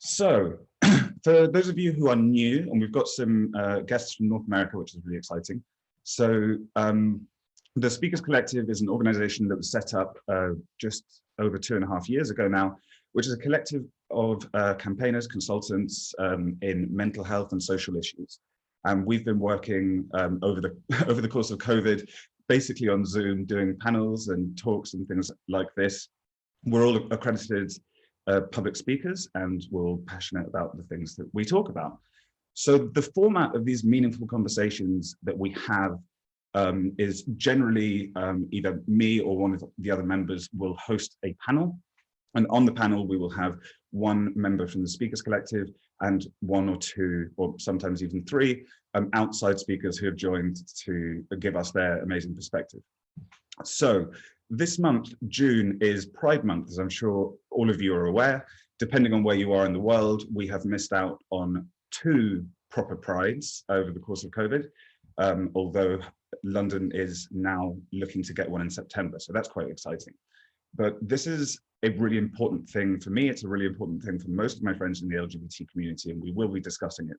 So, for those of you who are new, and we've got some guests from North America, which is really exciting. So, the Speakers Collective is an organization that was set up just over 2.5 years ago now, which is a collective of campaigners, consultants in mental health and social issues. And we've been working over the course of COVID, basically on Zoom, doing panels and talks and things like this. We're all accredited public speakers, and we're all passionate about the things that we talk about. So the format of these meaningful conversations that we have is generally either me or one of the other members will host a panel. And on the panel, we will have one member from the Speakers Collective and one or two, or sometimes even three, outside speakers who have joined to give us their amazing perspective. So this month, June, is Pride Month, as I'm sure all of you are aware. Depending on where you are in the world, we have missed out on 2 proper prides over the course of COVID, although London is now looking to get one in September, so that's quite exciting. But this is a really important thing for me. It's a really important thing for most of my friends in the LGBT community, and we will be discussing it.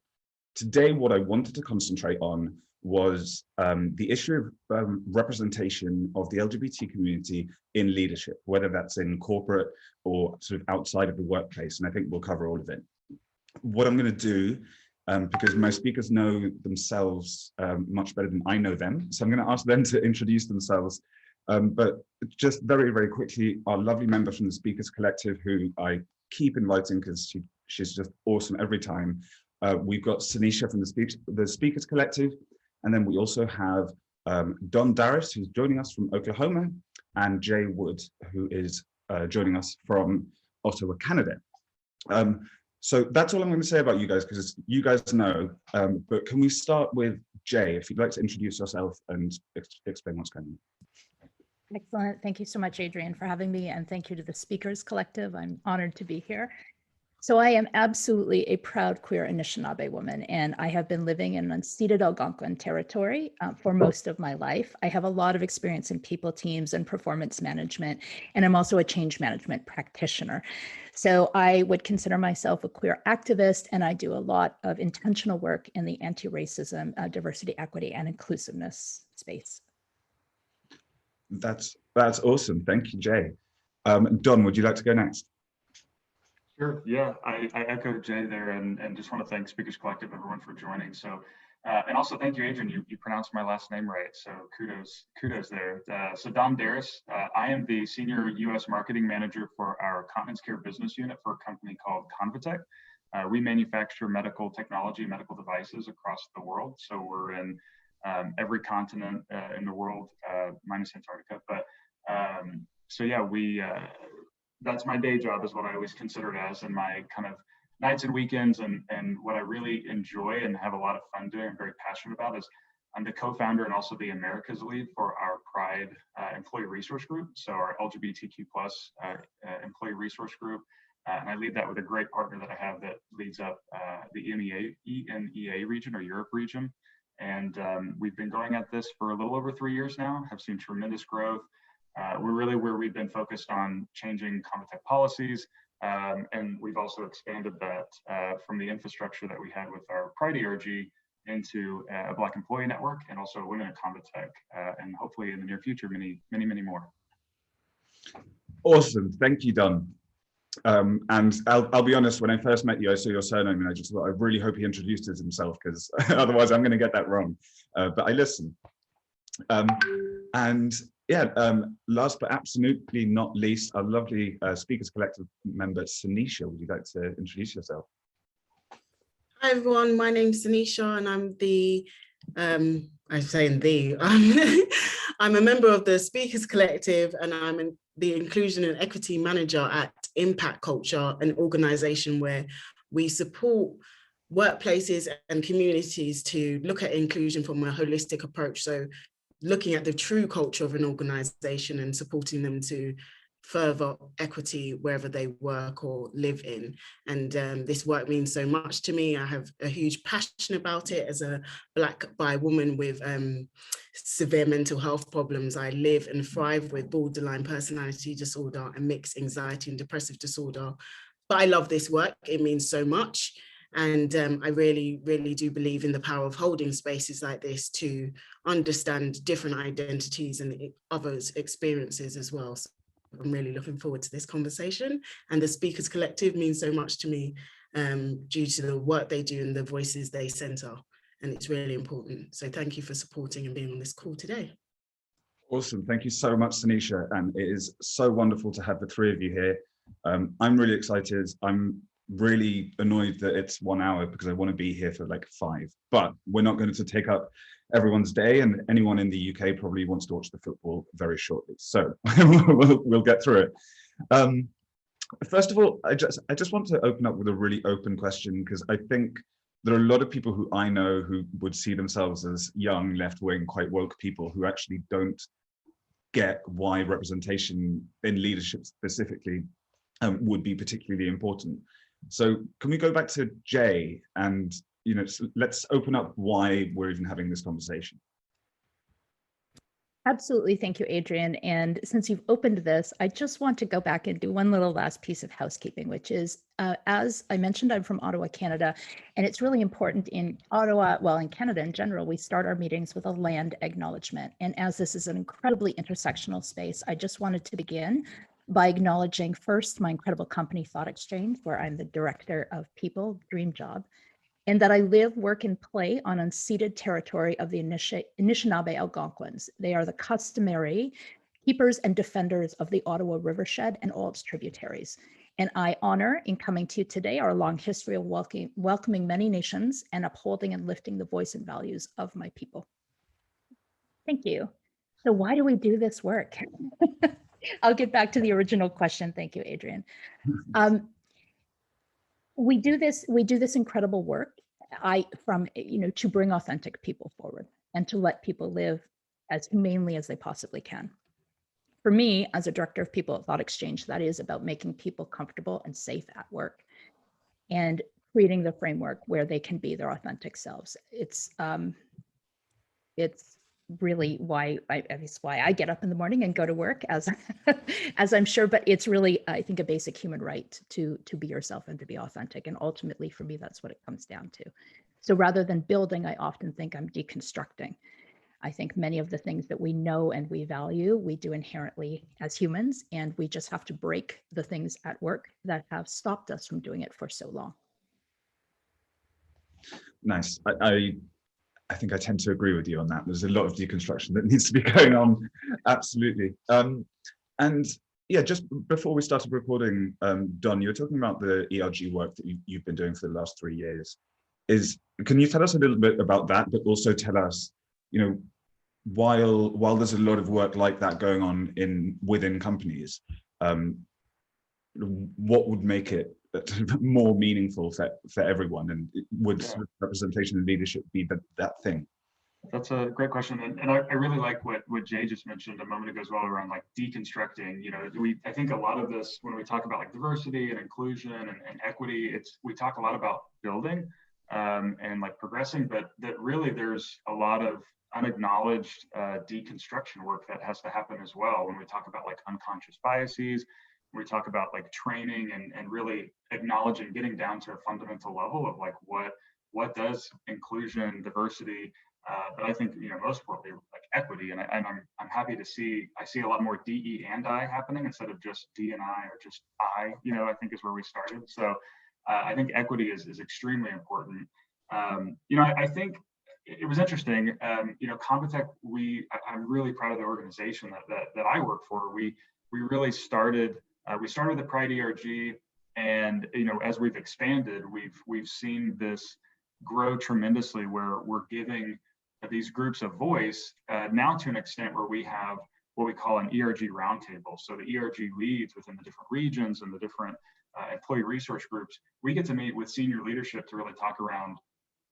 Today, what I wanted to concentrate on was the issue of representation of the LGBT community in leadership, whether that's in corporate or sort of outside of the workplace, and I think we'll cover all of it. What I'm going to do, because my speakers know themselves much better than I know them, so I'm going to ask them to introduce themselves. But just very, very quickly, our lovely member from the Speakers Collective, who I keep inviting because she's just awesome every time. We've got Sanisha from the Speakers Collective, and then we also have Darais, who's joining us from Oklahoma, and Jay Wood, who is joining us from Ottawa, Canada. So that's all I'm going to say about you guys, because you guys know, but can we start with Jay, if you'd like to introduce yourself and explain what's going on. Excellent. Thank you so much, Adrian, for having me. And thank you to the Speakers Collective. I'm honored to be here. So I am absolutely a proud queer Anishinaabe woman, and I have been living in unceded Algonquin territory for most of my life. I have a lot of experience in people teams and performance management, and I'm also a change management practitioner. So I would consider myself a queer activist, and I do a lot of intentional work in the anti-racism, diversity, equity, and inclusiveness space. That's awesome. Thank you, Jay. Don, would you like to go next? Sure. Yeah, I echo Jay there, and just want to thank Speakers Collective, everyone, for joining. So, and also thank you, Adrian. You pronounced my last name right, so kudos there. So Don Darais, I am the Senior U.S. Marketing Manager for our Continence Care business unit for a company called ConvaTec. We manufacture medical technology, medical devices across the world. So we're in every continent in the world, minus Antarctica. But so yeah, that's my day job, is what I always consider it as, and my kind of nights and weekends, and what I really enjoy and have a lot of fun doing, I'm very passionate about, is I'm the co-founder and also the Americas lead for our Pride employee resource group. So our LGBTQ plus employee resource group. And I lead that with a great partner that I have that leads up the EMEA region, or Europe region. And we've been going at this for a little over 3 years now, have seen tremendous growth. We're really where we've been focused on changing ConvaTec policies, and we've also expanded that from the infrastructure that we had with our Pride ERG into a Black employee network, and also Women at ConvaTec, and hopefully in the near future, many more. Awesome. Thank you, Don. And I'll be honest, when I first met you, I saw your surname and I just thought, I really hope he introduces himself, because otherwise I'm going to get that wrong. But I listened. And yeah, last but absolutely not least, our lovely Speakers Collective member, Sanisha, would you like to introduce yourself? Hi everyone, my name's Sanisha, and I'm I'm a member of the Speakers Collective, and I'm the Inclusion and Equity Manager at Impact Culture, an organization where we support workplaces and communities to look at inclusion from a holistic approach. So looking at the true culture of an organization and supporting them to further equity wherever they work or live in. And this work means so much to me. I have a huge passion about it. As a Black bi woman with severe mental health problems, I live and thrive with borderline personality disorder and mixed anxiety and depressive disorder. But I love this work. It means so much. And I really, really do believe in the power of holding spaces like this to understand different identities and others' experiences as well. So I'm really looking forward to this conversation. And the Speakers Collective means so much to me due to the work they do and the voices they centre. And it's really important. So thank you for supporting and being on this call today. Awesome. Thank you so much, Sanisha. And it is so wonderful to have the three of you here. I'm really excited. I'm really annoyed that it's 1 hour because I want to be here for like 5, but we're not going to take up everyone's day, and anyone in the UK probably wants to watch the football very shortly. So we'll get through it. First of all, I just want to open up with a really open question, because I think there are a lot of people who I know who would see themselves as young, left-wing, quite woke people who actually don't get why representation in leadership specifically would be particularly important. So can we go back to Jay and, you know, let's open up why we're even having this conversation. Absolutely. Thank you, Adrian. And since you've opened this, I just want to go back and do one little last piece of housekeeping, which is, as I mentioned, I'm from Ottawa, Canada, and it's really important in Ottawa, well, in Canada in general, we start our meetings with a land acknowledgement. And as this is an incredibly intersectional space, I just wanted to begin by acknowledging first my incredible company, Thought Exchange, where I'm the director of people, dream job, and that I live, work, and play on unceded territory of the Anishinaabe Algonquins. They are the customary keepers and defenders of the Ottawa Rivershed and all its tributaries. And I honor, in coming to you today, our long history of welcoming many nations and upholding and lifting the voice and values of my people. Thank you. So why do we do this work? I'll get back to the original question. Thank you, Adrian. We do this incredible work to bring authentic people forward and to let people live as humanely as they possibly can. For me, as a director of people at Thought Exchange, that is about making people comfortable and safe at work and creating the framework where they can be their authentic selves. It's really why I get up in the morning and go to work, as I'm sure, but it's really, I think, a basic human right to be yourself and to be authentic. And ultimately, for me, that's what it comes down to. So rather than building, I often think I'm deconstructing. I think many of the things that we know and we value, we do inherently as humans, and we just have to break the things at work that have stopped us from doing it for so long. Nice. I think I tend to agree with you on that. There's a lot of deconstruction that needs to be going on. Absolutely. And yeah, just before we started recording, Don, you were talking about the ERG work that you've been doing for the last 3 years. Can you tell us a little bit about that, but also tell us, you know, while there's a lot of work like that going on within companies, what would make it more meaningful for everyone, and would representation and leadership be that thing? That's a great question, and I really like what Jay just mentioned a moment ago as well, around like deconstructing. You know, I think a lot of this, when we talk about like diversity and inclusion and equity, we talk a lot about building and like progressing, but that really there's a lot of unacknowledged deconstruction work that has to happen as well. When we talk about like unconscious biases, we talk about like training and really acknowledging, getting down to a fundamental level of like what does inclusion, diversity, but I think, you know, most importantly, like equity. And I'm happy to see, I see a lot more DE and I happening instead of just D and I, or just I, you know, I think is where we started. So I think equity is extremely important. You know, I think it was interesting, you know, ConvaTec, I'm really proud of the organization that I work for. We really started, we started the Pride ERG, and, you know, as we've expanded, we've seen this grow tremendously, where we're giving these groups a voice now to an extent where we have what we call an ERG roundtable. So the ERG leads within the different regions and the different employee resource groups, we get to meet with senior leadership to really talk around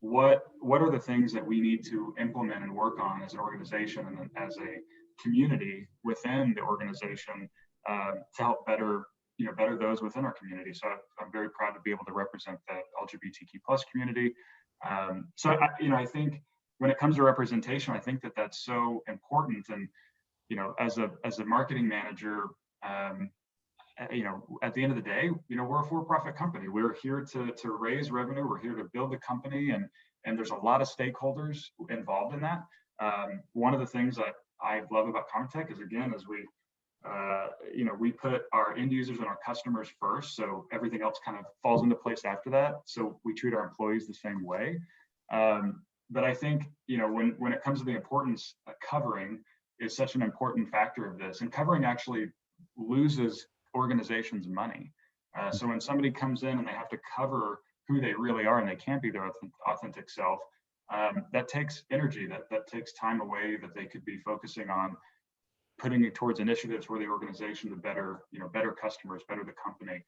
what are the things that we need to implement and work on as an organization and as a community within the organization to help better those within our community. So I'm very proud to be able to represent the LGBTQ+ community. So I think when it comes to representation, I think that's so important. And, you know, as a marketing manager, at the end of the day, we're a for-profit company. We're here to raise revenue. We're here to build the company, and there's a lot of stakeholders involved in that. One of the things that I love about ConvaTec is, again, as we put our end users and our customers first, so everything else kind of falls into place after that. So we treat our employees the same way. But I think, when it comes to the importance, covering is such an important factor of this, and covering actually loses organizations money. So when somebody comes in and they have to cover who they really are and they can't be their authentic self, that takes energy, that takes time away that they could be focusing on putting it towards initiatives for the organization to better customers, better the company.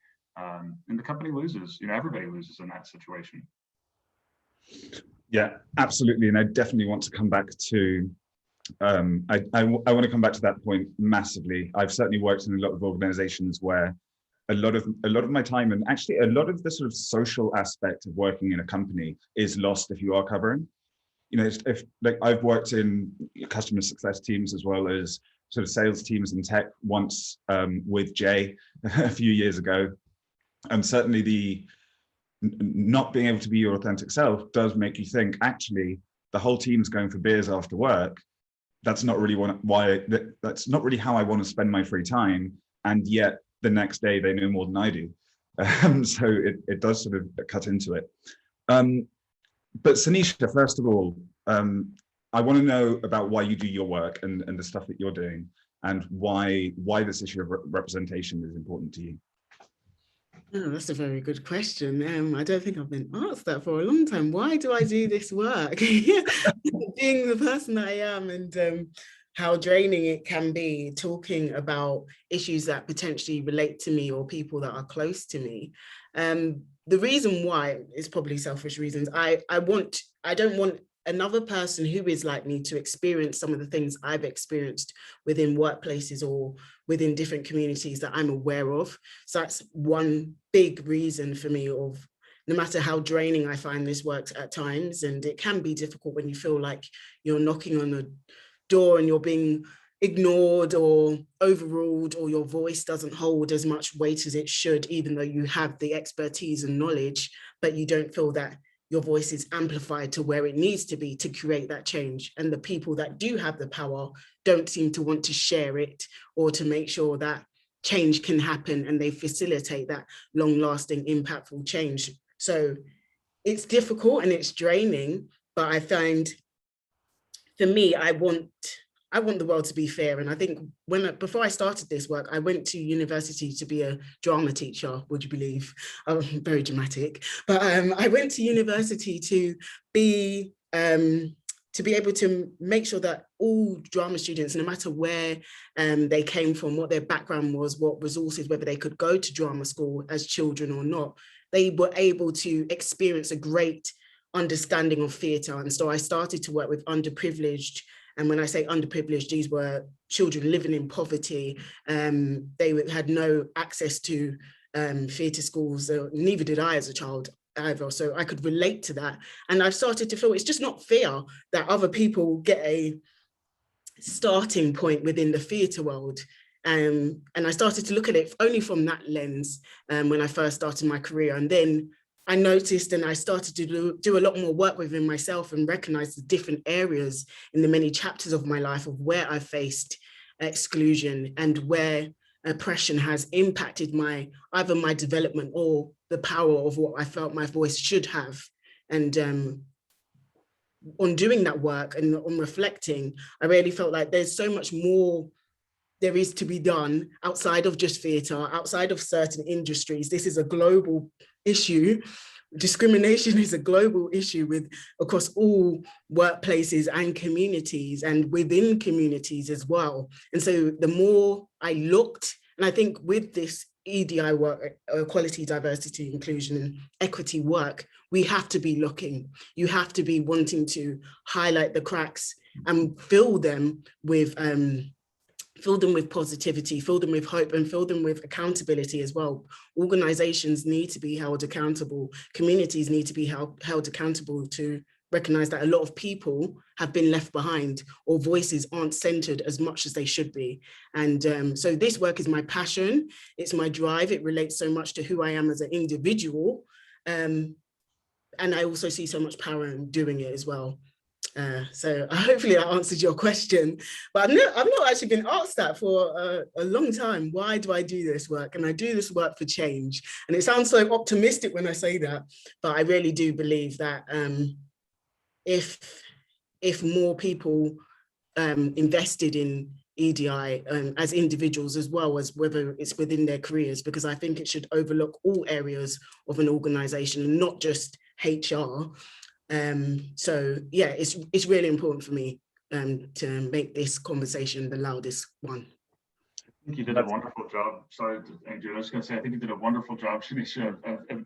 And the company loses, everybody loses in that situation. Yeah, absolutely. And I definitely want to come back to, I want to come back to that point massively. I've certainly worked in a lot of organizations where a lot of my time, and actually a lot of the sort of social aspect of working in a company, is lost if you are covering. If like I've worked in customer success teams as well as sort of sales teams in tech once, with Jay a few years ago, and certainly the not being able to be your authentic self does make you think, actually, the whole team's going for beers after work. That's not really that's not really how I want to spend my free time. And yet the next day they know more than I do. So it does sort of cut into it. But Sanisha, first of all, I want to know about why you do your work and the stuff that you're doing, and why this issue of representation is important to you. Oh, that's a very good question. I don't think I've been asked that for a long time. Why do I do this work? Being the person that I am, and how draining it can be talking about issues that potentially relate to me or people that are close to me. The reason why is probably selfish reasons. I don't want another person who is like me to experience some of the things I've experienced within workplaces or within different communities that I'm aware of. So that's one big reason for me, of no matter how draining I find this work at times, and it can be difficult when you feel like you're knocking on a door and you're being ignored or overruled, or your voice doesn't hold as much weight as it should, even though you have the expertise and knowledge, but you don't feel that your voice is amplified to where it needs to be to create that change. And the people that do have the power don't seem to want to share it or to make sure that change can happen, and they facilitate that long-lasting, impactful change. So it's difficult and it's draining, but I find, for me, I want the world to be fair. And I think before I started this work, I went to university to be a drama teacher, would you believe? Very dramatic. But I went to university to be able to make sure that all drama students, no matter where they came from, what their background was, what resources, whether they could go to drama school as children or not, they were able to experience a great understanding of theatre. And so I started to work with underprivileged. And when I say underprivileged, these were children living in poverty. They had no access to theatre schools, neither did I as a child either. So I could relate to that. And I've started to feel it's just not fair that other people get a starting point within the theatre world. And I started to look at it only from that lens when I first started my career. And then I noticed, and I started to do a lot more work within myself and recognize the different areas in the many chapters of my life of where I faced exclusion and where oppression has impacted either my development or the power of what I felt my voice should have. And on doing that work and on reflecting, I really felt like there's so much more there is to be done outside of just theatre, outside of certain industries. This is a global issue. Discrimination is a global issue across all workplaces and communities, and within communities as well. And so the more I looked, and I think with this EDI work, equality, diversity, inclusion, and equity work, we have to be looking. You have to be wanting to highlight the cracks and fill them with positivity, fill them with hope, and fill them with accountability as well. Organizations need to be held accountable. Communities need to be held accountable to recognize that a lot of people have been left behind, or voices aren't centered as much as they should be. And so this work is my passion, it's my drive, it relates so much to who I am as an individual. And I also see so much power in doing it as well. So hopefully that answered your question, but I've not actually been asked that for a long time. Why do I do this work? And I do this work for change. And it sounds so optimistic when I say that, but I really do believe that if more people invested in EDI as individuals, as well as whether it's within their careers, because I think it should overlook all areas of an organization and not just HR. So yeah, it's really important for me to make this conversation the loudest one. I think you did a wonderful job. Sorry, Adrian, I was going to say, I think you did a wonderful job, Sanisha.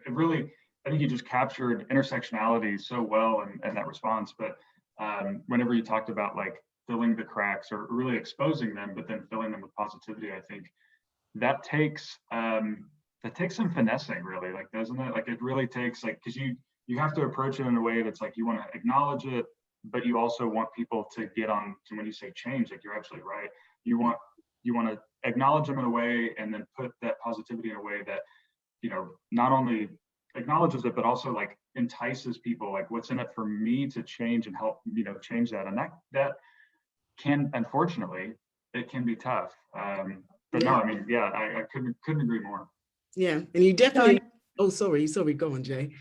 Really, I think you just captured intersectionality so well in that response. But whenever you talked about like filling the cracks or really exposing them, but then filling them with positivity, I think that takes some finessing, really, like, doesn't it? Like, it really takes, like, because you have to approach it in a way that's like, you want to acknowledge it, but you also want people to get on to, when you say change, like, you're absolutely right. You want to acknowledge them in a way, and then put that positivity in a way that, you know, not only acknowledges it, but also like entices people, like, what's in it for me to change and help, you know, change that. And that can, unfortunately, it can be tough. But yeah. No, I mean, yeah, I couldn't agree more. Yeah, and you definitely, oh, sorry, go on, Jay.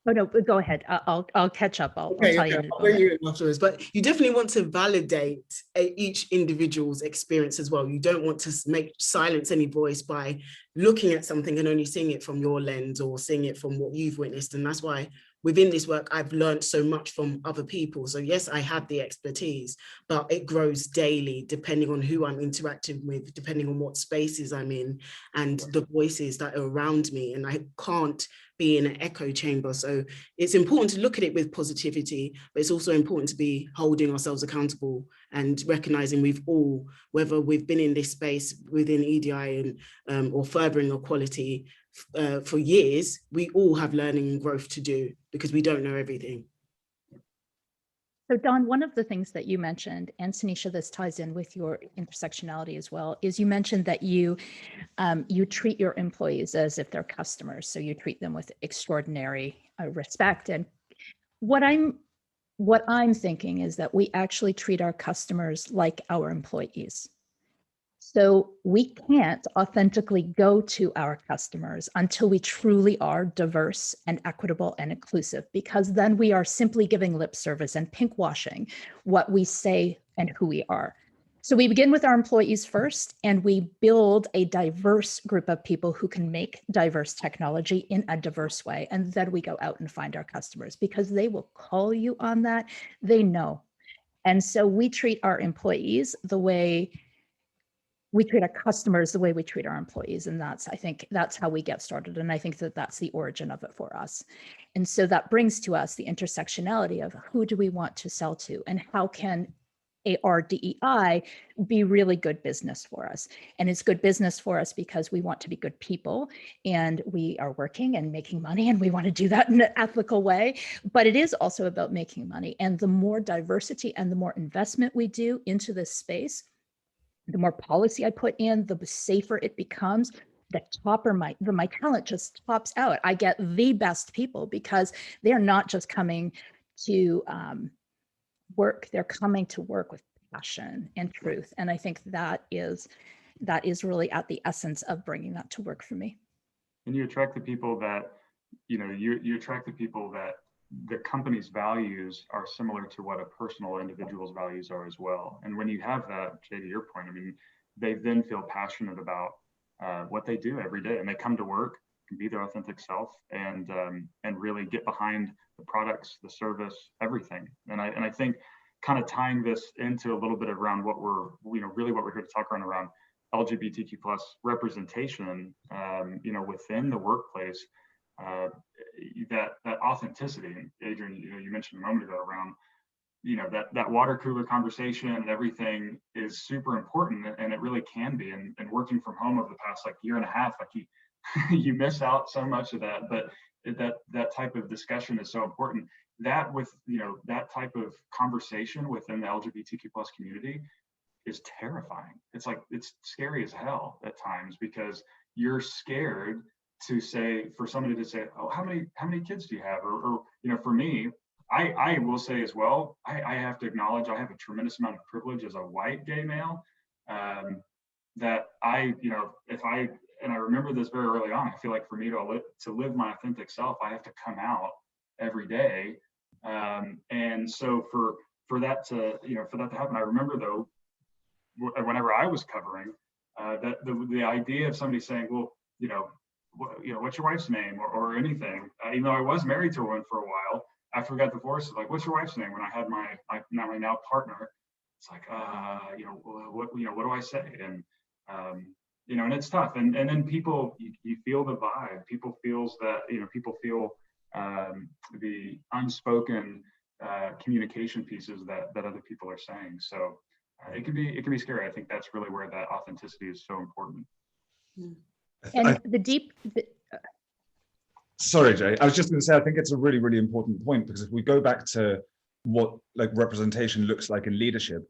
Oh, no, go ahead. I'll catch up. I'll tell you in a I'll bring moment. you in afterwards. But you definitely want to validate each individual's experience as well. You don't want to silence any voice by looking at something and only seeing it from your lens or seeing it from what you've witnessed. And that's why within this work, I've learned so much from other people. So yes, I have the expertise, but it grows daily depending on who I'm interacting with, depending on what spaces I'm in and the voices that are around me. And I can't be in an echo chamber. So it's important to look at it with positivity, but it's also important to be holding ourselves accountable and recognizing we've all, whether we've been in this space within EDI and or furthering equality for years, we all have learning and growth to do because we don't know everything. So Dawn, one of the things that you mentioned, and Sanisha, this ties in with your intersectionality as well, is you mentioned that you treat your employees as if they're customers. So you treat them with extraordinary respect. And what I'm thinking is that we actually treat our customers like our employees. So we can't authentically go to our customers until we truly are diverse and equitable and inclusive, because then we are simply giving lip service and pink washing what we say and who we are. So we begin with our employees first, and we build a diverse group of people who can make diverse technology in a diverse way. And then we go out and find our customers, because they will call you on that. They know. And so we treat our employees the way we treat our customers the way we treat our employees. And I think that's how we get started. And I think that that's the origin of it for us. And so that brings to us the intersectionality of who do we want to sell to, and how can our DEI be really good business for us. And it's good business for us because we want to be good people, and we are working and making money, and we want to do that in an ethical way. But it is also about making money. And the more diversity and the more investment we do into this space, the more policy I put in, the safer it becomes. My talent just tops out. I get the best people because they're not just coming to work, they're coming to work with passion and truth. And I think that is really at the essence of bringing that to work for me. And you attract the people that, you know, you attract the people that the company's values are similar to what a personal individual's values are as well. And when you have that, Jay, to your point, I mean, they then feel passionate about what they do every day, and they come to work, can be their authentic self, and really get behind the products, the service, everything. And I think kind of tying this into a little bit around what we're, you know, really what we're here to talk around LGBTQ plus representation, you know, within the workplace. That authenticity, Adrian, you know, you mentioned a moment ago around, you know, that water cooler conversation and everything is super important, and it really can be. And working from home over the past like year and a half, like you miss out so much of that. But that type of discussion is so important. That with, that type of conversation within the LGBTQ plus community is terrifying. It's like, it's scary as hell at times, because you're scared to say, for somebody to say, oh, how many kids do you have? Or for me, I will say as well, I have to acknowledge I have a tremendous amount of privilege as a white gay male, that I remember this very early on. I feel like for me to live my authentic self, I have to come out every day. And so for that to happen, I remember though, whenever I was covering, that the idea of somebody saying, well, what's your wife's name, or anything, even though I was married to a woman for a while, after we got divorced, like, what's your wife's name? When I had my now partner, it's like, what do I say? And and it's tough. And then people, you feel the vibe. People feels that, people feel the unspoken communication pieces that other people are saying. So it can be scary. I think that's really where that authenticity is so important. And Sorry, Jay. I was just going to say, I think it's a really, really important point, because if we go back to what representation looks like in leadership,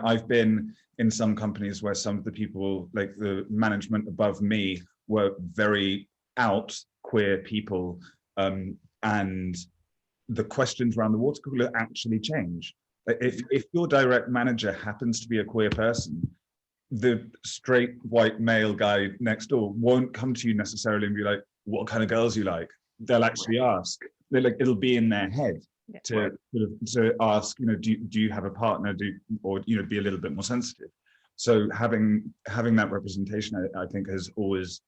I've been in some companies where some of the people, like the management above me, were very out queer people, and the questions around the water cooler actually change. If your direct manager happens to be a queer person, the straight white male guy next door won't come to you necessarily and be like, what kind of girls you like? They'll actually ask. They're like, it'll be in their head to ask, do you have a partner? Or be a little bit more sensitive. So having that representation, I think, has always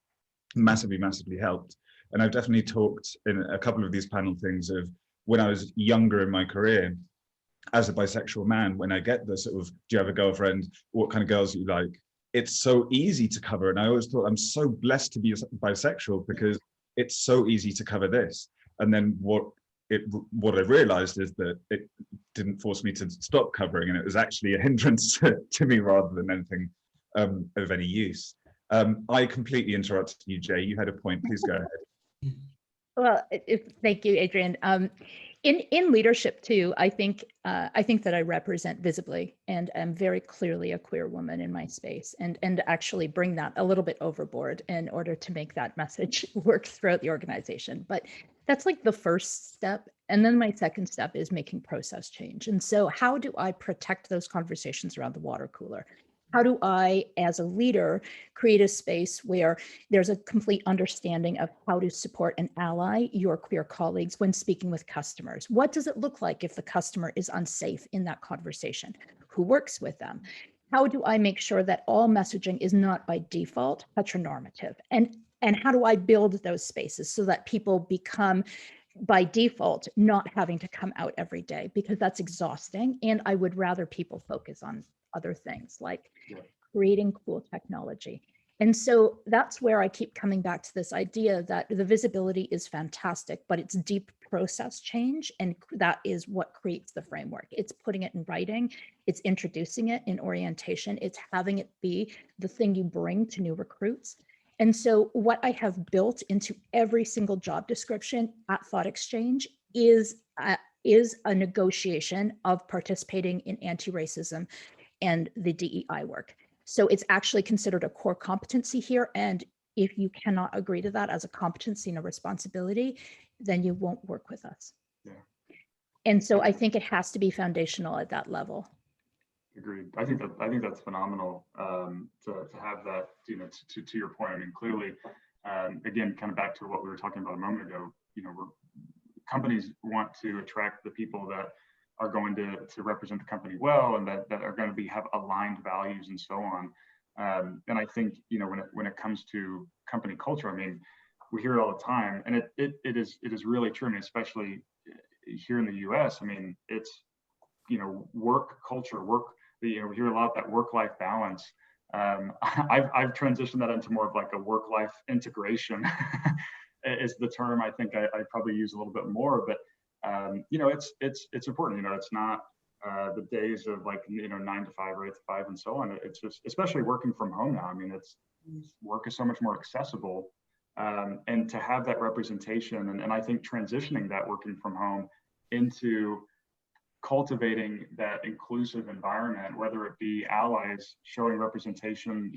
massively helped. And I've definitely talked in a couple of these panel things of when I was younger in my career, as a bisexual man, when I get the sort of, do you have a girlfriend? What kind of girls do you like? It's so easy to cover. And I always thought, I'm so blessed to be bisexual, because it's so easy to cover this. And then what I realized is that it didn't force me to stop covering, and it was actually a hindrance to me rather than anything of any use. I completely interrupted you, Jay. You had a point. Please go ahead. Well, thank you, Adrian. In leadership too, I think that I represent visibly and am very clearly a queer woman in my space, and actually bring that a little bit overboard in order to make that message work throughout the organization. But that's like the first step. And then my second step is making process change. And so how do I protect those conversations around the water cooler? How do I, as a leader, create a space where there's a complete understanding of how to support and ally your queer colleagues when speaking with customers? What does it look like if the customer is unsafe in that conversation? Who works with them? How do I make sure that all messaging is not by default heteronormative? And how do I build those spaces so that people become, by default, not having to come out every day, because that's exhausting. And I would rather people focus on other things like creating cool technology. And so that's where I keep coming back to this idea that the visibility is fantastic, but it's deep process change. And that is what creates the framework. It's putting it in writing. It's introducing it in orientation. It's having it be the thing you bring to new recruits. And so what I have built into every single job description at Thought Exchange is a negotiation of participating in anti-racism and the DEI work. So it's actually considered a core competency here. And if you cannot agree to that as a competency and a responsibility, then you won't work with us. Yeah. And so I think it has to be foundational at that level. Agreed. I think that's phenomenal to have that. To your point. I mean, clearly, again, kind of back to what we were talking about a moment ago. Companies want to attract the people that are going to represent the company well, and that are going to have aligned values and so on. And I think when it comes to company culture, I mean, we hear it all the time, and it is really true. I mean, especially here in the U.S. I mean, it's work culture, we hear a lot that work-life balance. I've transitioned that into more of like a work-life integration is the term I think I probably use a little bit more, but it's important. It's not the days of like 9 to 5 or 8 to 5 and so on. It's just, especially working from home now. I mean, work is so much more accessible And to have that representation, and I think transitioning that working from home into cultivating that inclusive environment, whether it be allies showing representation,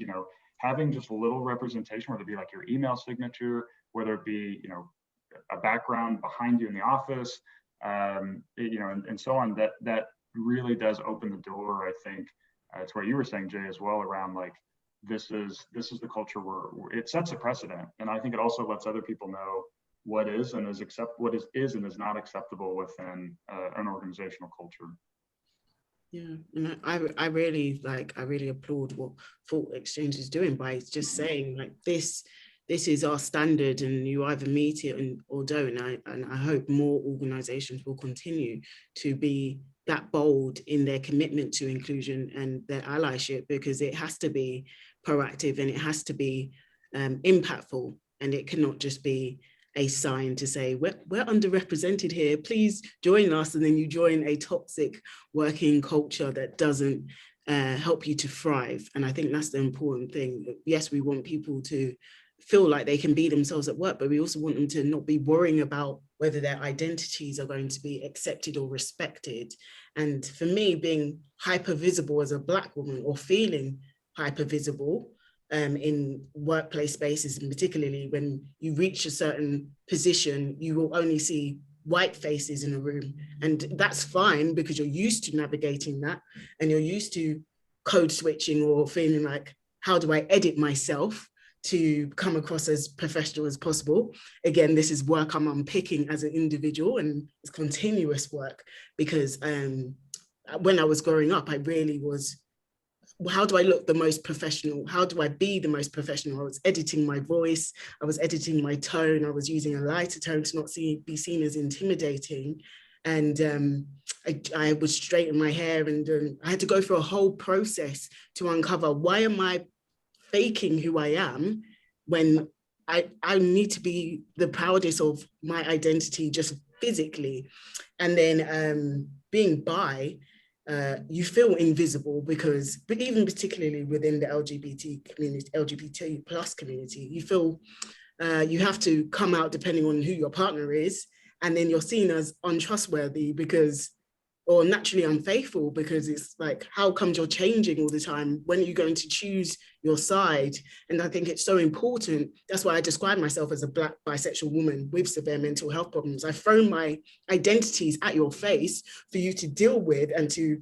having just a little representation, whether it be like your email signature, whether it be, a background behind you in the office, and so on, that really does open the door, I think. It's what you were saying, Jay, as well, around like, this is the culture where it sets a precedent. And I think it also lets other people know what is and is not acceptable within an organizational culture. Yeah, and I really applaud what Thought Exchange is doing by just saying like this is our standard, and you either meet it or don't. And I hope more organizations will continue to be that bold in their commitment to inclusion and their allyship, because it has to be proactive and it has to be impactful, and it cannot just be a sign to say we're underrepresented here, please join us, and then you join a toxic working culture that doesn't help you to thrive. And I think that's the important thing. Yes, we want people to feel like they can be themselves at work, but we also want them to not be worrying about whether their identities are going to be accepted or respected. And for me, being hyper visible as a Black woman, or feeling hyper visible in workplace spaces, and particularly when you reach a certain position, you will only see white faces in a room. And that's fine, because you're used to navigating that, and you're used to code switching, or feeling like, how do I edit myself to come across as professional as possible? Again, this is work I'm unpicking as an individual, and it's continuous work, because when I was growing up, I really was, how do I look the most professional? How do I be the most professional? I was editing my voice, I was editing my tone, I was using a lighter tone to not be seen as intimidating. And I would straighten my hair, and I had to go through a whole process to uncover, why am I faking who I am when I need to be the proudest of my identity just physically? And then being bi, you feel invisible, but even particularly within the LGBT plus community, you feel you have to come out depending on who your partner is, and then you're seen as untrustworthy or naturally unfaithful, because it's like, how come you're changing all the time? When are you going to choose your side? And I think it's so important. That's why I describe myself as a Black bisexual woman with severe mental health problems. I've thrown my identities at your face for you to deal with, and to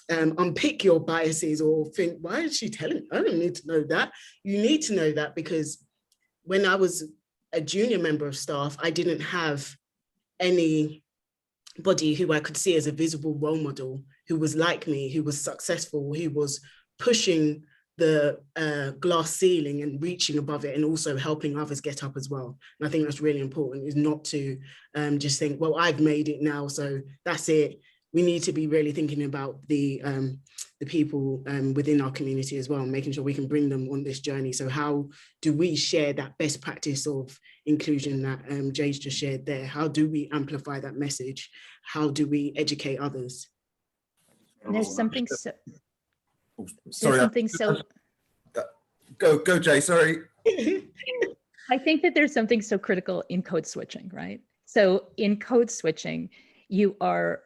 unpick your biases, or think, why is she telling me? I don't need to know that. You need to know that, because when I was a junior member of staff, I didn't have anybody who I could see as a visible role model, who was like me, who was successful, who was pushing the glass ceiling and reaching above it, and also helping others get up as well. And I think that's really important, is not to just think, well, I've made it now, so that's it. We need to be really thinking about the people within our community as well, and making sure we can bring them on this journey. So how do we share that best practice of inclusion that Jay's just shared there? How do we amplify that message? How do we educate others? There's something so... Oh, sorry. There's something so... Go, Jay, sorry. I think that there's something so critical in code switching, right? So in code switching, you are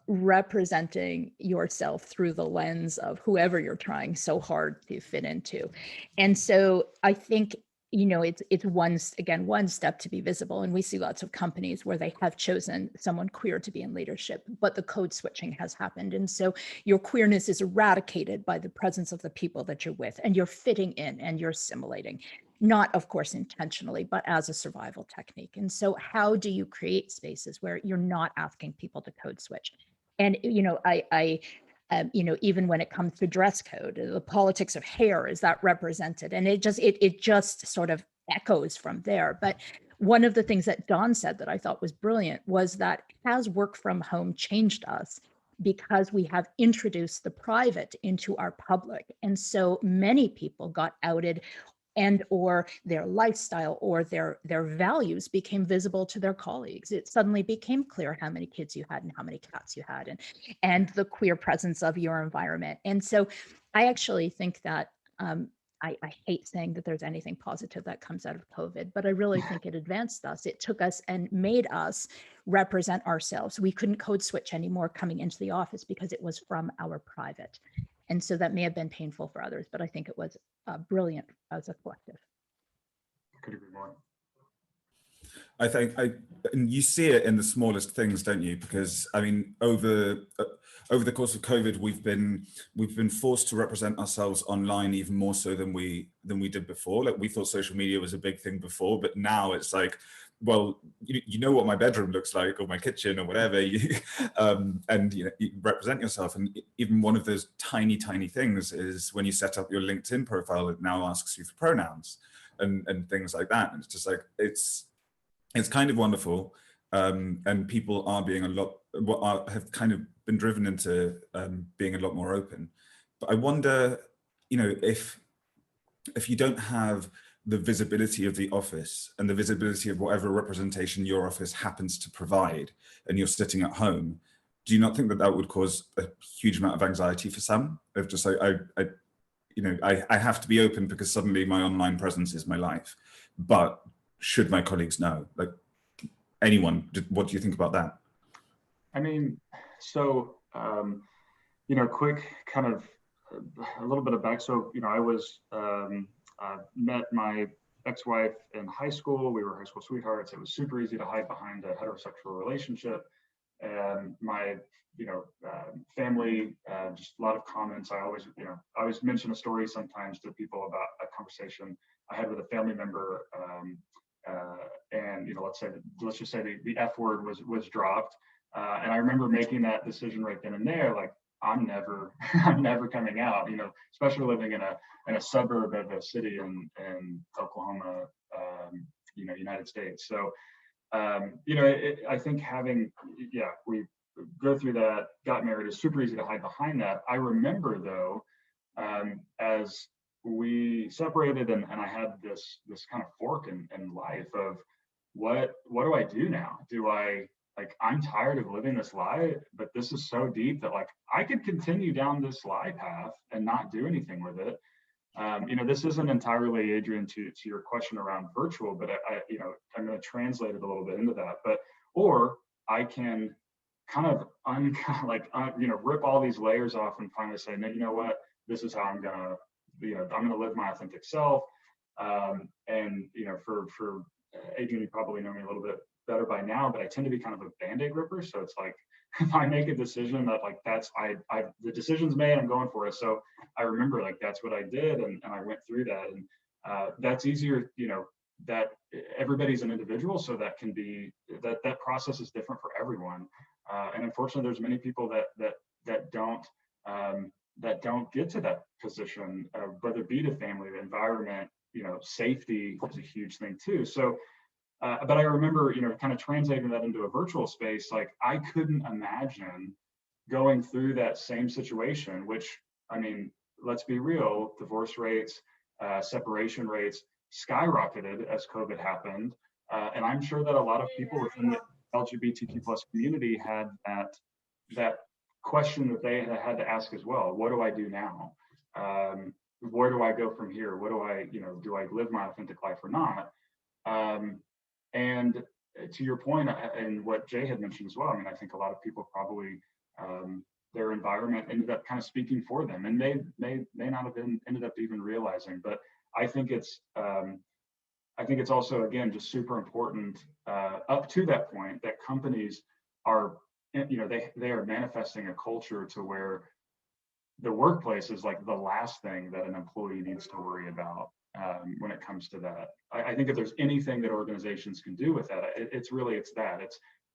representing yourself through the lens of whoever you're trying so hard to fit into. And so I think, it's one step to be visible. And we see lots of companies where they have chosen someone queer to be in leadership, but the code switching has happened. And so your queerness is eradicated by the presence of the people that you're with, and you're fitting in and you're assimilating. Not, of course, intentionally, but as a survival technique. And so how do you create spaces where you're not asking people to code switch? And, even when it comes to dress code, the politics of hair, is that represented? And it just sort of echoes from there. But one of the things that Dawn said that I thought was brilliant was that, has work from home changed us? Because we have introduced the private into our public. And so many people got outed, and or their lifestyle or their values became visible to their colleagues. It suddenly became clear how many kids you had and how many cats you had, and the queer presence of your environment. And so I actually think that I hate saying that there's anything positive that comes out of COVID, but I really think it advanced us. It took us and made us represent ourselves. We couldn't code switch anymore coming into the office because it was from our private. And so that may have been painful for others, but I think it was brilliant as a collective. I could agree more. I think and you see it in the smallest things, don't you? Because I mean, over the course of COVID, we've been forced to represent ourselves online even more so than we did before. Like, we thought social media was a big thing before, but now it's like, well, you know what my bedroom looks like, or my kitchen, or whatever, and you represent yourself. And even one of those tiny things is when you set up your LinkedIn profile, it now asks you for pronouns and things like that. And it's just like, it's kind of wonderful, and people are being have kind of been driven into being a lot more open. But I wonder, if you don't have the visibility of the office and the visibility of whatever representation your office happens to provide, and you're sitting at home, do you not think that would cause a huge amount of anxiety for some? Of just like, I have to be open because suddenly my online presence is my life, but should my colleagues know? Like, anyone, what do you think about that? I mean, so, quick kind of a little bit of back. So, I was, met my ex-wife in high school. We were high school sweethearts. It was super easy to hide behind a heterosexual relationship. And my, family, just a lot of comments. I always mention a story sometimes to people about a conversation I had with a family member, and let's just say the F word was dropped, and I remember making that decision right then and there, like, I'm never coming out, especially living in a suburb of a city in Oklahoma, United States. So I think we go through that, got married, it's super easy to hide behind that. I remember though, as we separated, and I had this kind of fork in life of what do I do now? I'm tired of living this lie, but this is so deep that, like, I could continue down this lie path and not do anything with it. This isn't entirely, Adrian, to your question around virtual, but I'm going to translate it a little bit into that. Or I can kind of rip all these layers off and finally say, no, you know what? This is how I'm gonna live my authentic self. For Adrian, you probably know me a little bit better by now, but I tend to be kind of a Band-Aid ripper. So it's like, if I make a decision that, like, the decision's made, I'm going for it. So I remember, like, that's what I did, and I went through that, and that's easier, that everybody's an individual, so that can be that process is different for everyone. And unfortunately, there's many people that don't get to that position, whether it be the family, the environment, safety is a huge thing too. So, but I remember, kind of translating that into a virtual space. Like, I couldn't imagine going through that same situation, which, I mean, let's be real, divorce rates, separation rates skyrocketed as COVID happened. And I'm sure that a lot of people within the LGBTQ plus community had that question that they had to ask as well. What do I do now? Where do I go from here? What do I live my authentic life or not? And to your point, and what Jay had mentioned as well, I mean, I think a lot of people probably, their environment ended up kind of speaking for them, and they may not have ended up even realizing. But I think it's also, again, just super important up to that point that companies are, they are manifesting a culture to where the workplace is like the last thing that an employee needs to worry about when it comes to that. I think if there's anything that organizations can do with that,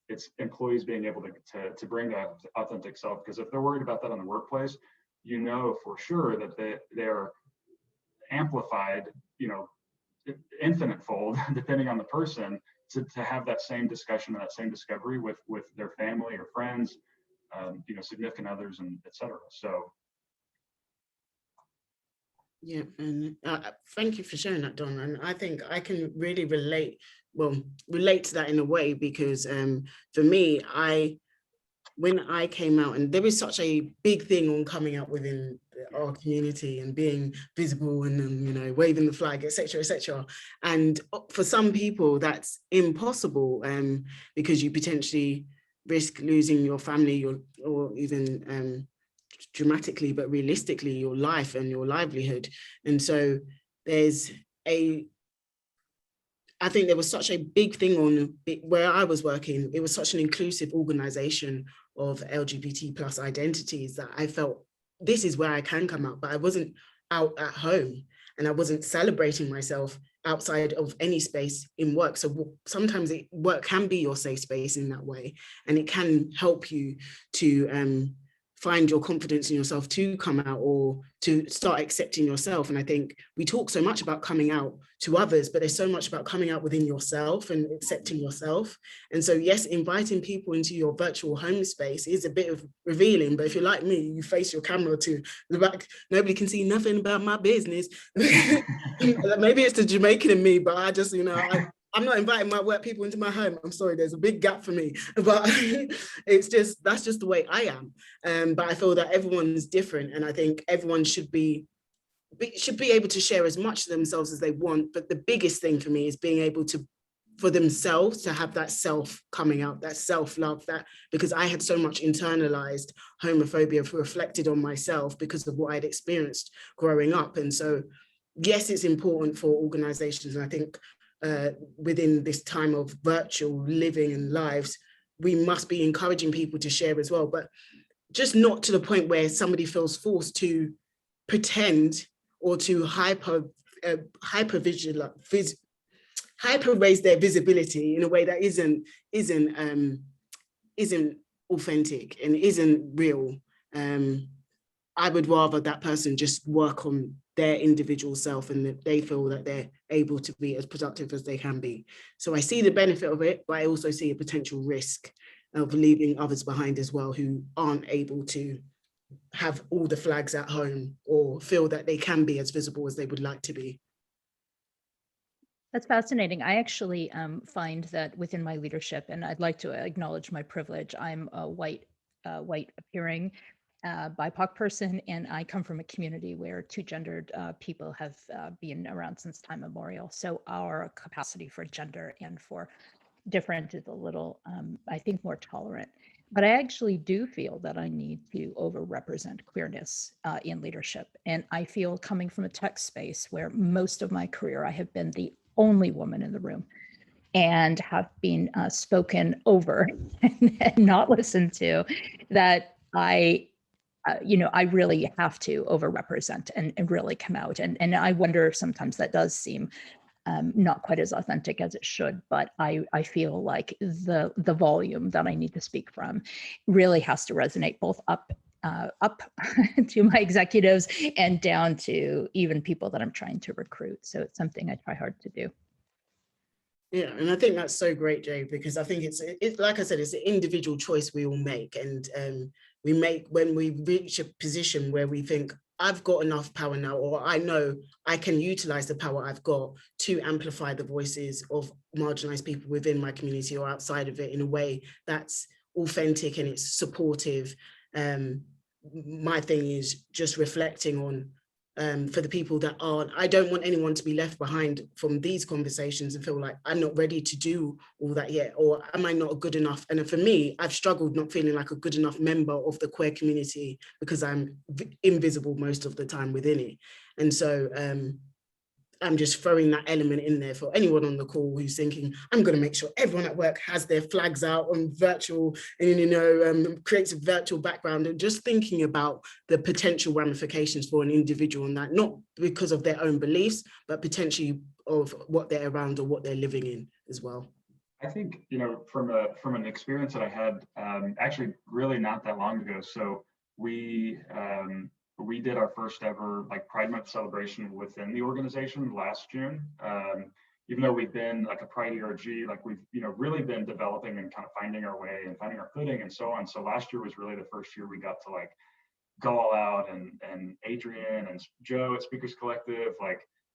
it's employees being able to bring that authentic self. Because if they're worried about that in the workplace, for sure that they are amplified, infinite fold, depending on the person, to have that same discussion and that same discovery with their family or friends, significant others, and et cetera. So. Yeah, and thank you for sharing that, Don. And I think I can really relate to that in a way, because for me, when I came out, and there is such a big thing on coming out within our community and being visible and you know, waving the flag, etc., etc. And for some people that's impossible, because you potentially risk losing your family or even dramatically but realistically your life and your livelihood. And so I think there was such a big thing on where I was working. It was such an inclusive organization of LGBT plus identities that I felt this is where I can come out, but I wasn't out at home and I wasn't celebrating myself outside of any space in work. So sometimes work can be your safe space in that way, and it can help you to find your confidence in yourself to come out or to start accepting yourself. And I think we talk so much about coming out to others, but there's so much about coming out within yourself and accepting yourself. And so yes, inviting people into your virtual home space is a bit of revealing, but if you're like me, you face your camera to the back, nobody can see nothing about my business. Maybe it's the Jamaican in me, but I just, you know, I'm not inviting my work people into my home. I'm sorry, there's a big gap for me, but it's just, that's just the way I am. But I feel that everyone's different, and I think everyone should be able to share as much of themselves as they want. But the biggest thing for me is being able to, for themselves, to have that self coming out, that self-love, that, because I had so much internalized homophobia reflected on myself because of what I'd experienced growing up. And so, yes, it's important for organizations. And I think within this time of virtual living and lives, we must be encouraging people to share as well, but just not to the point where somebody feels forced to pretend or to hyper raise their visibility in a way that isn't authentic and isn't real. I would rather that person just work on their individual self and that they feel that they're able to be as productive as they can be. So I see the benefit of it, but I also see a potential risk of leaving others behind as well who aren't able to have all the flags at home or feel that they can be as visible as they would like to be. That's fascinating. I actually find that within my leadership, and I'd like to acknowledge my privilege, I'm a white appearing BIPOC person, and I come from a community where two gendered people have been around since time immemorial. So our capacity for gender and for different is a little, I think, more tolerant. But I actually do feel that I need to overrepresent queerness in leadership. And I feel, coming from a tech space where most of my career I have been the only woman in the room and have been spoken over and not listened to, that I really have to overrepresent and really come out. And I wonder sometimes that does seem not quite as authentic as it should, but I feel like the volume that I need to speak from really has to resonate both up to my executives and down to even people that I'm trying to recruit. So it's something I try hard to do. Yeah, and I think that's so great, Jay, because I think it's like I said, it's an individual choice we all make, and we make when we reach a position where we think, I've got enough power now, or I know I can utilize the power I've got to amplify the voices of marginalized people within my community or outside of it in a way that's authentic and it's supportive. My thing is just reflecting on, for the people that aren't, I don't want anyone to be left behind from these conversations and feel like I'm not ready to do all that yet, or am I not good enough? And for me, I've struggled not feeling like a good enough member of the queer community because I'm invisible most of the time within it. And so I'm just throwing that element in there for anyone on the call who's thinking, I'm going to make sure everyone at work has their flags out on virtual and, creates a virtual background, and just thinking about the potential ramifications for an individual, and that not because of their own beliefs, but potentially of what they're around or what they're living in as well. I think, from an experience that I had actually really not that long ago. So we did our first ever Pride Month celebration within the organization last June. Even though we've been a Pride ERG, we've really been developing and kind of finding our way and finding our footing and so on. So last year was really the first year we got to go all out, and Adrian and Joe at Speakers Collective,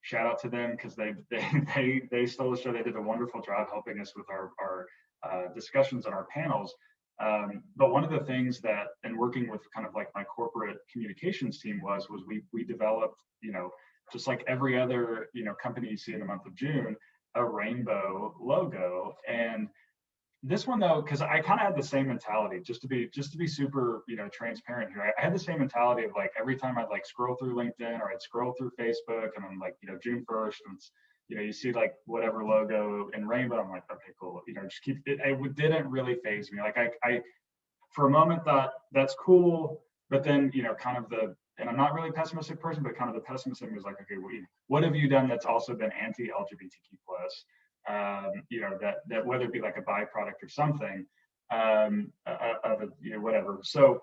shout out to them because they stole the show. They did a wonderful job helping us with our discussions and our panels. But one of the things that, and working with kind of like my corporate communications team was we developed, just like every other, company you see in the month of June, a rainbow logo. And this one though, because I kind of had the same mentality, just to be super, transparent here. I had the same mentality of like, every time I'd like scroll through LinkedIn or I'd scroll through Facebook and I'm like, June 1st, and it's, you see like whatever logo in rainbow, I'm like, okay, cool. Just keep it. It didn't really faze me. Like I for a moment thought that's cool, but then, kind of and I'm not really a pessimistic person, but kind of the pessimism was like, okay, well, what have you done that's also been anti-LGBTQ plus? That whether it be like a byproduct or something of a, whatever. So,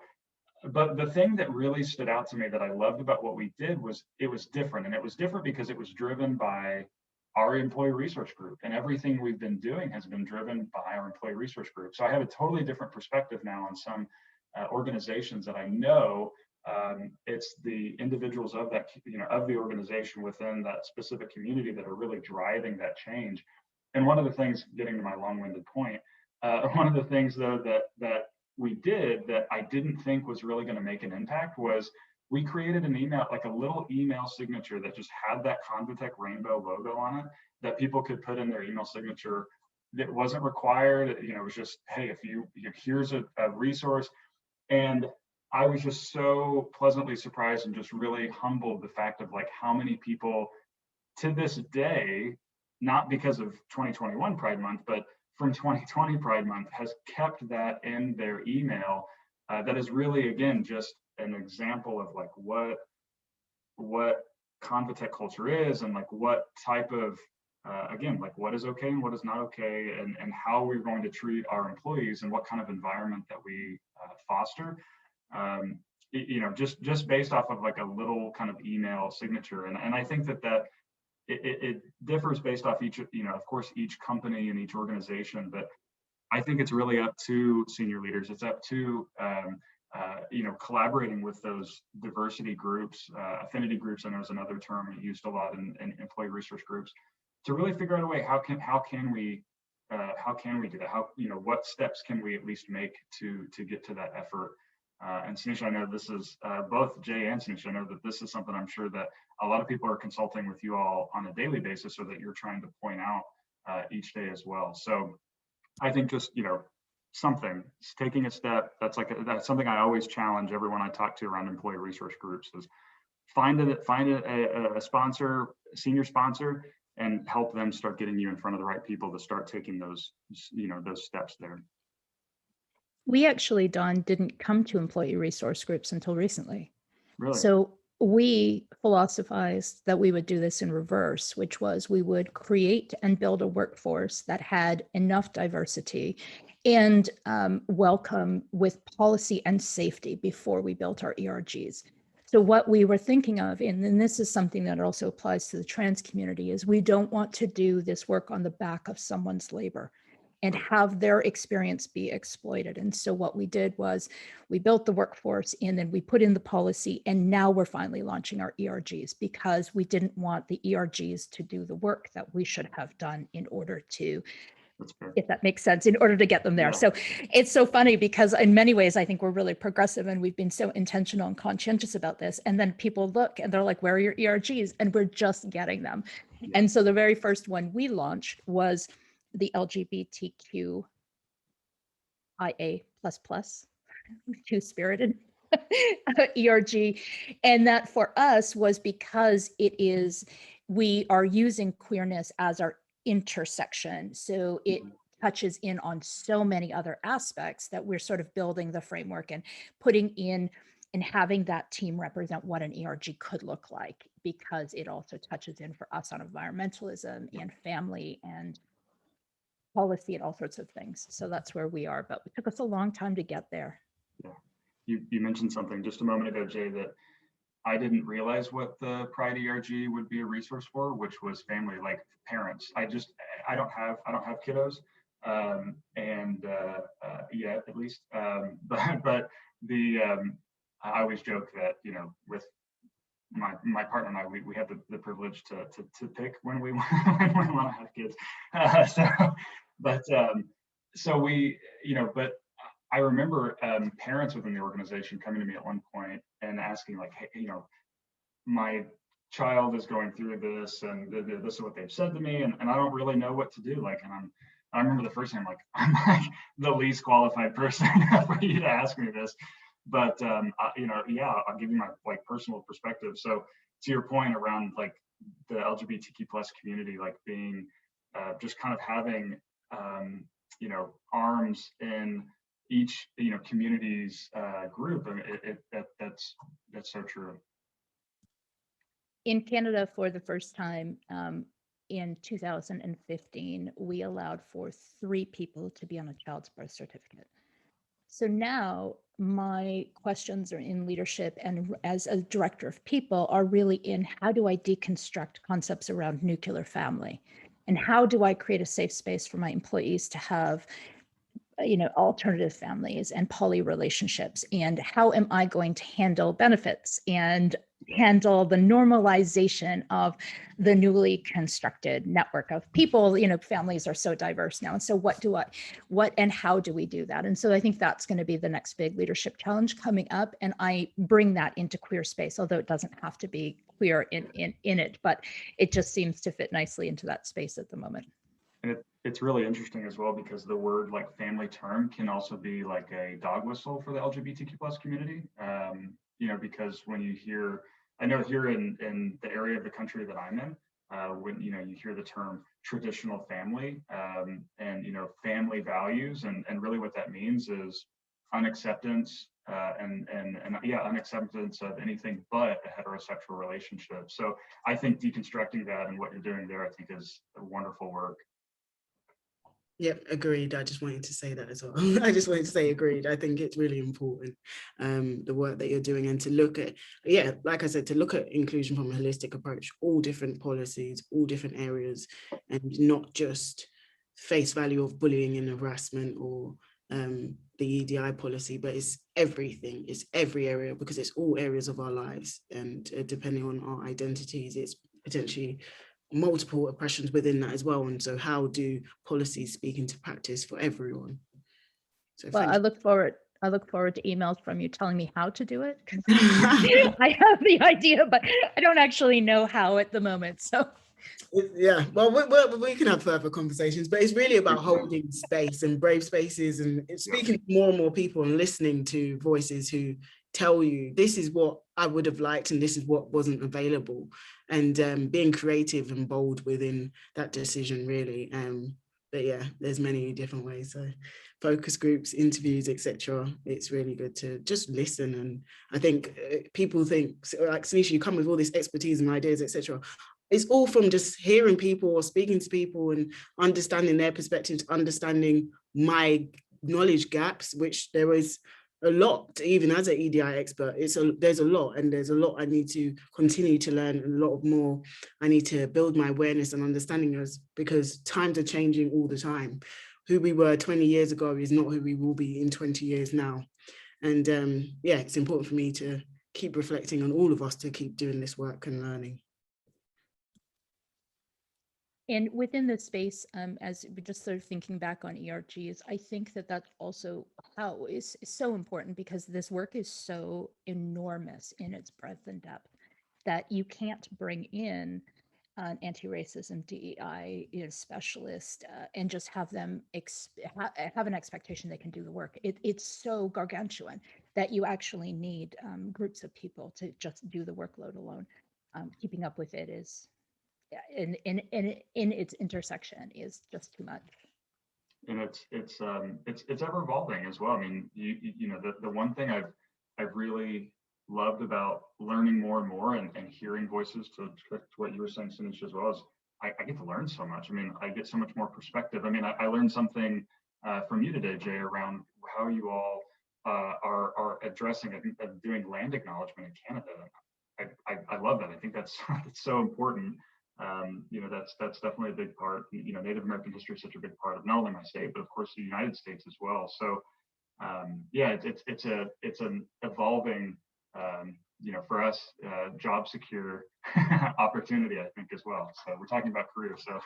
but the thing that really stood out to me that I loved about what we did was it was different, and it was different because it was driven by our employee resource group, and everything we've been doing has been driven by our employee resource group. So I have a totally different perspective now on some organizations that I know. It's the individuals of that, of the organization within that specific community that are really driving that change. And one of the things, getting to my long-winded point, one of the things though that we did that I didn't think was really going to make an impact was we created an email, like a little email signature that just had that ConvaTec rainbow logo on it that people could put in their email signature. That wasn't required. It was just, hey, if here's a resource. And I was just so pleasantly surprised and just really humbled the fact of like how many people to this day, not because of 2021 Pride Month, but from 2020 Pride Month, has kept that in their email. That is really, again, just an example of like what ConvaTec culture is, and like what type of again, like what is okay and what is not okay, and how we're going to treat our employees and what kind of environment that we foster. Just based off of like a little kind of email signature, and I think that it differs based off each, of course, each company and each organization, but I think it's really up to senior leaders. It's up to collaborating with those diversity groups, affinity groups. I know is another term used a lot in employee resource groups, to really figure out a way how can we do that? How, what steps can we at least make to get to that effort? And Sanisha, I know this is both Jay and Sanisha. I know that this is something I'm sure that a lot of people are consulting with you all on a daily basis, or that you're trying to point out each day as well. So I think just taking a step. That's something I always challenge everyone I talk to around employee resource groups is find a sponsor, senior sponsor, and help them start getting you in front of the right people to start taking those those steps there. We actually, Don, didn't come to employee resource groups until recently. Really? So we philosophized that we would do this in reverse, which was we would create and build a workforce that had enough diversity and welcome with policy and safety before we built our ERGs. So what we were thinking of, and this is something that also applies to the trans community, is we don't want to do this work on the back of someone's labor and have their experience be exploited. And so what we did was we built the workforce, and then we put in the policy, and now we're finally launching our ERGs because we didn't want the ERGs to do the work that we should have done in order to, if that makes sense, in order to get them there. Yeah. So it's so funny because in many ways, I think we're really progressive and we've been so intentional and conscientious about this. And then people look and they're like, where are your ERGs? And we're just getting them. Yeah. And so the very first one we launched was the LGBTQ IA++, two-spirited ERG. And that for us was because we are using queerness as our intersection. So it touches in on so many other aspects that we're sort of building the framework and putting in and having that team represent what an ERG could look like, because it also touches in for us on environmentalism and family and policy and all sorts of things. So that's where we are, but it took us a long time to get there. Yeah, you mentioned something just a moment ago, Jay, that I didn't realize what the Pride ERG would be a resource for, which was family, like parents. I don't have kiddos, yet at least. But I always joke that with my partner and I, we have the privilege to pick when we want to have kids. So we, but I remember parents within the organization coming to me at one point and asking like, hey, you know, my child is going through this and this is what they've said to me, and I don't really know what to do. Like, and I remember the first time, like, I'm like the least qualified person for you to ask me this. But you know, yeah, I'll give you my like personal perspective. So to your point around like the LGBTQ plus community, like being just kind of having you know, arms in each, you know, community's group, and that's so true. In Canada, for the first time in 2015, we allowed for 3 people to be on a child's birth certificate. So now my questions are in leadership and as a director of people are really in how do I deconstruct concepts around nuclear family? And how do I create a safe space for my employees to have, you know, alternative families and poly relationships? And how am I going to handle benefits and handle the normalization of the newly constructed network of people? You know, families are so diverse now. And so what and how do we do that? And so I think that's going to be the next big leadership challenge coming up. And I bring that into queer space, although it doesn't have to be queer in it, but it just seems to fit nicely into that space at the moment. And it's really interesting as well, because the word like family term can also be like a dog whistle for the LGBTQ plus community. You know, because when you hear, I know here in the area of the country that I'm in, when, you know, you hear the term traditional family and, you know, family values, and really what that means is unacceptance and yeah, unacceptance of anything but a heterosexual relationship. So I think deconstructing that and what you're doing there, I think is a wonderful work. Yep, agreed. I just wanted to say that as well. I just wanted to say agreed. I think it's really important, the work that you're doing, and to look at, yeah, like I said, to look at inclusion from a holistic approach, all different policies, all different areas, and not just face value of bullying and harassment or the EDI policy, but it's everything, it's every area, because it's all areas of our lives. And depending on our identities, it's potentially multiple oppressions within that as well. And so how do policies speak into practice for everyone? So well, I look forward to emails from you telling me how to do it. I have the idea, but I don't actually know how at the moment. So yeah, well, we can have further conversations, but it's really about holding space and brave spaces, and it's speaking to more and more people and listening to voices who tell you this is what I would have liked and this is what wasn't available, and being creative and bold within that decision, really. But yeah, there's many different ways. So focus groups, interviews, etc. It's really good to just listen. And I think people think, like Sanisha, you come with all this expertise and ideas, etc. It's all from just hearing people or speaking to people and understanding their perspectives, understanding my knowledge gaps, which there is a lot, even as an EDI expert. There's a lot, and there's a lot I need to continue to learn, and a lot more I need to build my awareness and understanding of, because times are changing all the time. Who we were 20 years ago is not who we will be in 20 years now. And yeah, it's important for me to keep reflecting on all of us to keep doing this work and learning. And within the space, as we just sort of thinking back on ERGs, I think that that's also how is so important, because this work is so enormous in its breadth and depth that you can't bring in an anti-racism DEI specialist and just have them have an expectation they can do the work. It's so gargantuan that you actually need groups of people to just do the workload alone. Keeping up with it is, in its intersection, is just too much. And it's ever evolving as well. I mean, you know, the one thing I've really loved about learning more and more and hearing voices to what you were saying, Sanisha, as well, is I get to learn so much. I mean, I get so much more perspective. I mean, I learned something from you today, Jay, around how you all are addressing and doing land acknowledgement in Canada. I love that. I think that's it's so important. You know, that's definitely a big part. You know, Native American history is such a big part of not only my state, but of course the United States as well. So yeah, it's an evolving, you know, for us, job secure opportunity, I think, as well. So we're talking about career. So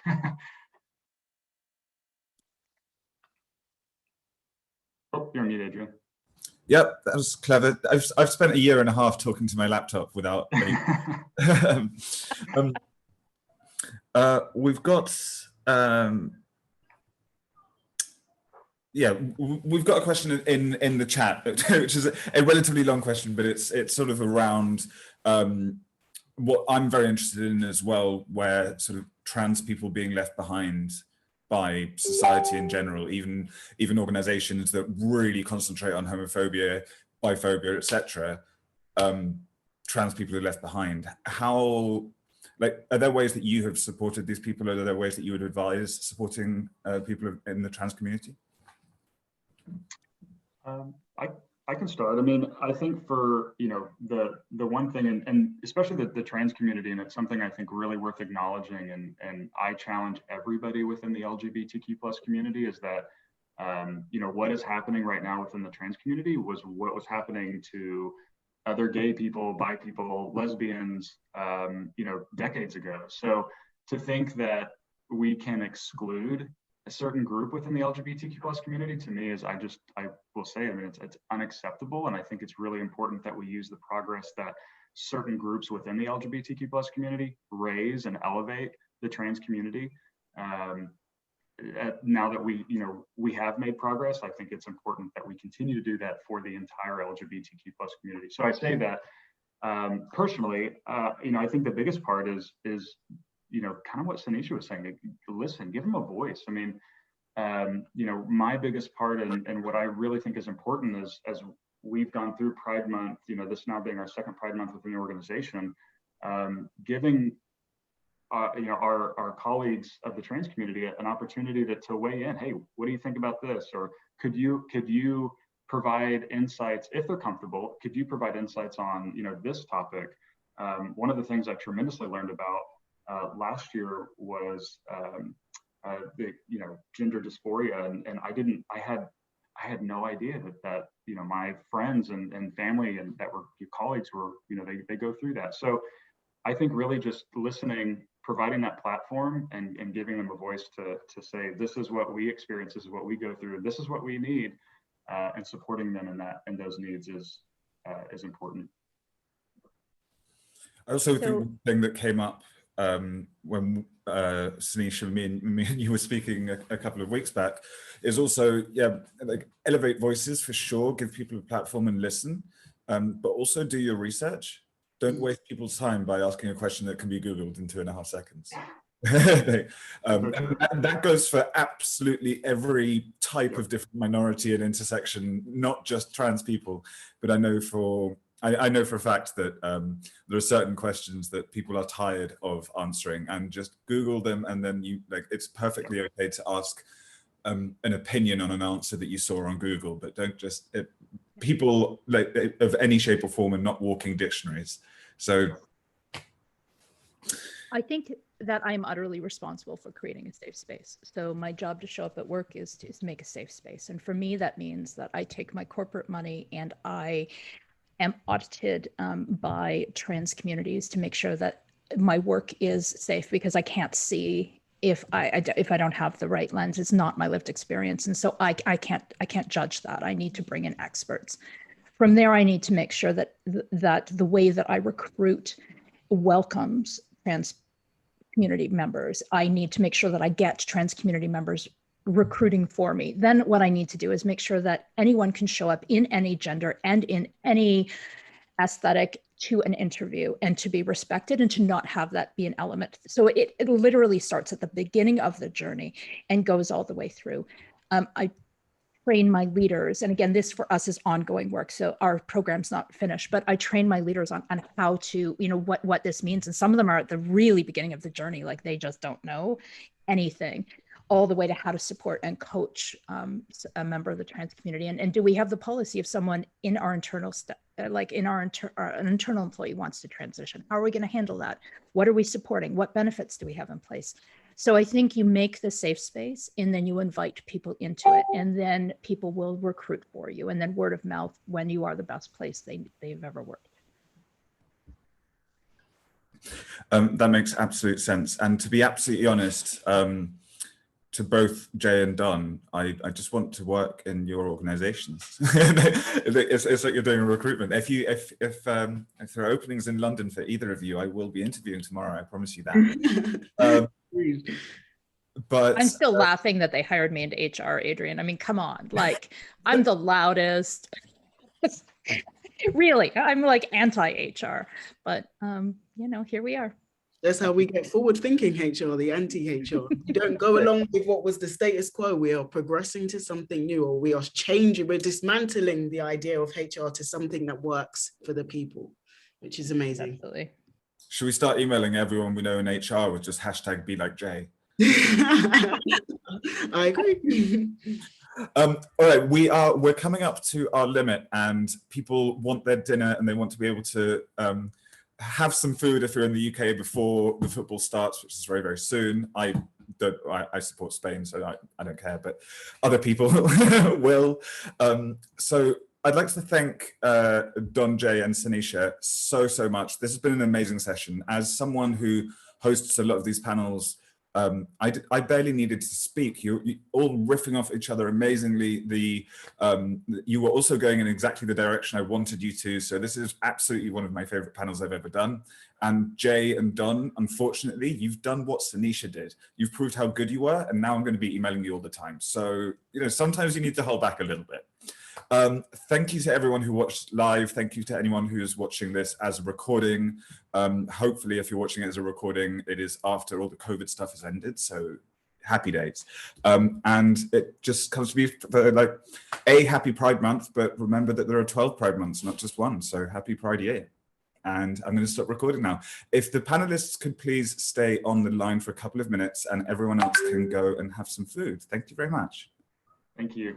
oh, Oh, you're on mute, Adrian. Yep, that was clever. I've spent a year and a half talking to my laptop without any... we've got we've got a question in the chat, which is a relatively long question, but it's sort of around what I'm very interested in as well, where sort of trans people being left behind by society in general, even organizations that really concentrate on homophobia, biphobia, etc. Trans people are left behind. How, like, are there ways that you have supported these people? Are there ways that you would advise supporting people in the trans community? I can start. I mean, I think for, you know, the one thing, and especially the trans community, and it's something I think really worth acknowledging, and I challenge everybody within the LGBTQ plus community, is that, you know, what is happening right now within the trans community was what was happening to other gay people, bi people, lesbians, you know, decades ago. So to think that we can exclude a certain group within the LGBTQ plus community, to me, is, I will say, I mean, it's unacceptable. And I think it's really important that we use the progress that certain groups within the LGBTQ plus community raise and elevate the trans community. Now that we have made progress, I think it's important that we continue to do that for the entire LGBTQ plus community. So I say that personally, you know, I think the biggest part is you know, kind of what Sanisha was saying. Listen, give them a voice. I mean, you know, my biggest part, and what I really think is important, is as we've gone through Pride Month, you know, this now being our second Pride Month within the organization, giving you know, our colleagues of the trans community an opportunity to weigh in. Hey, what do you think about this? Or could you provide insights, if they're comfortable? Could you provide insights on, you know, this topic? One of the things I tremendously learned about last year was the, you know, gender dysphoria, and I had no idea that you know, my friends and family and that were colleagues were, you know, they go through that. So I think really just listening, providing that platform, and giving them a voice to say, this is what we experience, this is what we go through, and this is what we need, and supporting them in those needs is important. I also think the thing that came up when Sanisha, me and you were speaking a couple of weeks back, is also, like, elevate voices for sure, give people a platform and listen, but also do your research. Don't waste people's time by asking a question that can be Googled in 2.5 seconds. And that goes for absolutely every type of different minority and intersection, not just trans people, but I know for a fact that there are certain questions that people are tired of answering, and just Google them, and then it's perfectly okay to ask an opinion on an answer that you saw on Google, but don't just, people of any shape or form are not walking dictionaries. So I think that I'm utterly responsible for creating a safe space. So my job to show up at work is to make a safe space. And for me, that means that I take my corporate money and I am audited by trans communities to make sure that my work is safe, because I can't see if I don't have the right lens. It's not my lived experience. And so I can't judge that. I need to bring in experts. From there, I need to make sure that the way that I recruit welcomes trans community members. I need to make sure that I get trans community members recruiting for me. Then what I need to do is make sure that anyone can show up in any gender and in any aesthetic to an interview, and to be respected, and to not have that be an element. So it literally starts at the beginning of the journey and goes all the way through. I train my leaders, and again, this for us is ongoing work, so our program's not finished, but I train my leaders on how to, you know, what this means. And some of them are at the really beginning of the journey, like they just don't know anything, all the way to how to support and coach a member of the trans community. And do we have the policy if someone in our internal an internal employee wants to transition? How are we going to handle that? What are we supporting? What benefits do we have in place? So I think you make the safe space, and then you invite people into it, and then people will recruit for you, and then word of mouth when you are the best place they've ever worked. That makes absolute sense. And to be absolutely honest, to both Jay and Don, I just want to work in your organizations. It's like you're doing a recruitment. If there are openings in London for either of you, I will be interviewing tomorrow. I promise you that. But I'm still laughing that they hired me into HR, Adrian. I mean, come on, like I'm the loudest. Really, I'm like anti-HR, but you know, here we are. That's how we get forward thinking HR, the anti-HR. You don't go along with what was the status quo. We are progressing to something new, or we are changing, we're dismantling the idea of HR to something that works for the people, which is amazing. Absolutely. should we start emailing everyone we know in HR with just hashtag be like Jay? I agree. All right, we're coming up to our limit, and people want their dinner and they want to be able to have some food if you're in the UK before the football starts, which is very, very soon. I support Spain, so I don't care, but other people will. So I'd like to thank Don, Jay, and Sanisha so much. This has been an amazing session. As someone who hosts a lot of these panels, I barely needed to speak. You all riffing off each other amazingly. You were also going in exactly the direction I wanted you to. So this is absolutely one of my favorite panels I've ever done. And Jay and Don, unfortunately, you've done what Sanisha did. You've proved how good you were, and now I'm going to be emailing you all the time. So, you know, sometimes you need to hold back a little bit. Thank you to everyone who watched live. Thank you to anyone who's watching this as a recording. Hopefully, if you're watching it as a recording, it is after all the COVID stuff has ended. So happy days. And it just comes to me for like a happy Pride Month, but remember that there are 12 Pride Months, not just one. So happy Pride Year. And I'm going to stop recording now. If the panelists could please stay on the line for a couple of minutes and everyone else can go and have some food. Thank you very much. Thank you.